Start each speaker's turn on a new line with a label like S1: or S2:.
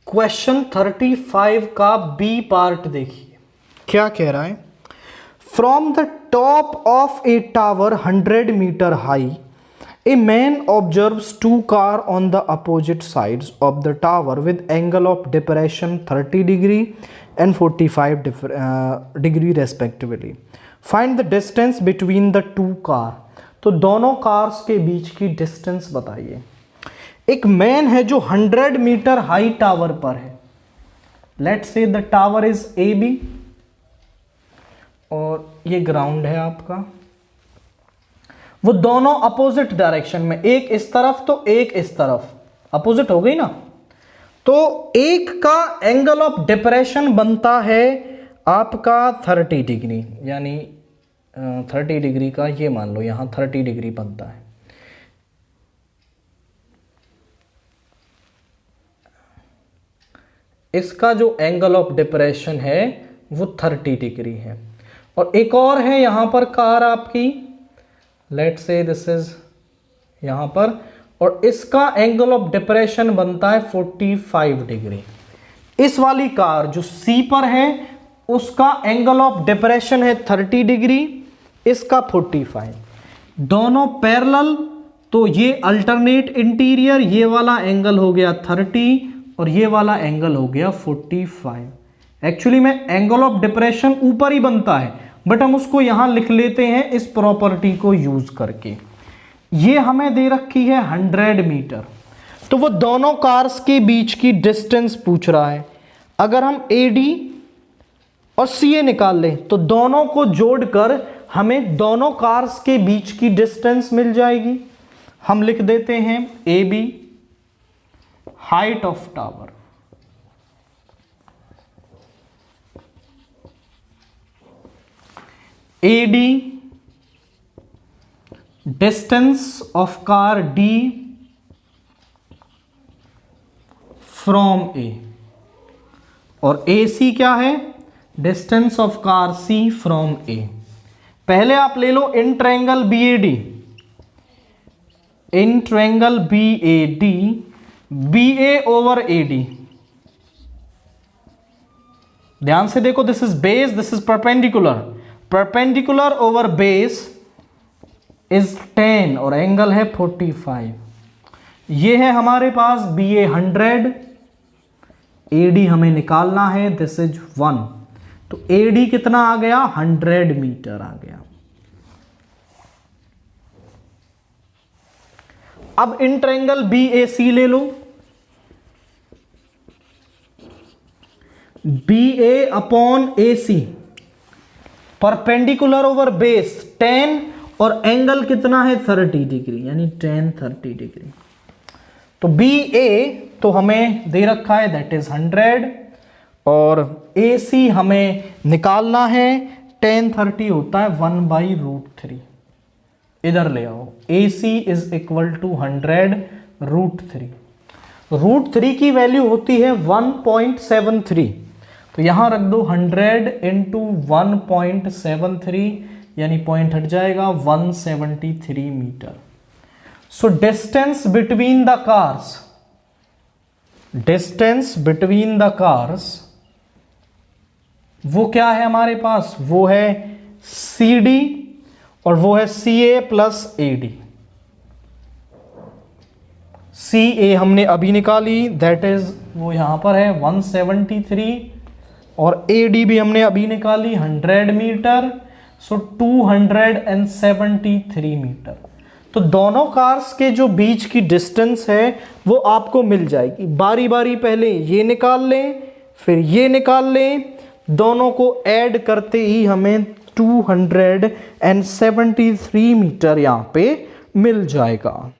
S1: Question 35 का B part देखिए, क्या कह रहा है। From the top of a tower 100 metre high, a man observes two car on the opposite sides of the tower with angle of depression 30 degree and 45 degree respectively. Find the distance between the two car. तो दोनों cars के बीच की distance बताइए। एक man है जो 100 metre high tower पर है। Let's say the tower is A B और ये ग्राउंड है आपका। वो दोनों अपोजिट डायरेक्शन में, एक इस तरफ तो एक इस तरफ, अपोजिट हो गई ना। तो एक का एंगल ऑफ डिप्रेशन बनता है आपका 30 डिग्री, यानी 30 डिग्री का ये मान लो यहां 30 डिग्री बनता है। इसका जो एंगल ऑफ डिप्रेशन है वो 30 डिग्री है। और एक और है यहां पर कार आपकी, लेट्स से दिस इज यहां पर, और इसका एंगल ऑफ डिप्रेशन बनता है 45 डिग्री। इस वाली कार जो सी पर है उसका एंगल ऑफ डिप्रेशन है 30 डिग्री, इसका 45। दोनों पैरेलल, तो ये अल्टरनेट इंटीरियर, ये वाला एंगल हो गया 30 और ये वाला एंगल हो गया 45। एक्चुअली में एंगल ऑफ डिप्रेशन ऊपर ही बनता है, बट हम उसको यहां लिख लेते हैं इस प्रॉपर्टी को यूज करके। ये हमें दे रखी है 100 मीटर। तो वो दोनों कार्स के बीच की डिस्टेंस पूछ रहा है। अगर हम AD और CA निकाल लें तो दोनों को जोड़कर हमें दोनों कार्स के बीच की डिस्टेंस मिल जाएगी। हम लिख देते हैं AB height of tower, AD distance of car D from A, और AC क्या है, distance of car C from A। पहले आप ले लो in triangle BAD, in triangle BAD BA over AD। ध्यान से देखो, this is base, this is perpendicular, perpendicular over base is 10 और एंगल है 45। ये है हमारे पास BA 100, AD हमें निकालना है, दिस इज 1। तो AD कितना आ गया, 100 मीटर आ गया। अब इन ट्रायंगल BAC ले लो, BA upon AC, perpendicular over base 10 और एंगल कितना है 30 डिग्री, यानी 10 30 डिग्री। तो BA तो हमें दे रखा है दैट इज 100, और AC हमें निकालना है, 10 30 होता है 1/√3। इधर ले आओ, AC इज इक्वल टू 100√3। √3 की वैल्यू होती है 1.73, तो यहां रख दो 100 इंटू 1.73, यानी पॉइंट हट जाएगा 173 metre. So distance between the cars, distance between the cars वो क्या है हमारे पास, वो है CD और वो है CA प्लस AD। CA हमने अभी निकाली, दैट इज वो यहां पर है 173, और AD भी हमने अभी निकाली 100 मीटर, सो 273 मीटर। तो दोनों कार्स के जो बीच की डिस्टेंस है वो आपको मिल जाएगी। बारी बारी पहले ये निकाल लें, फिर ये निकाल लें, दोनों को ऐड करते ही हमें 273 मीटर यहां पे मिल जाएगा।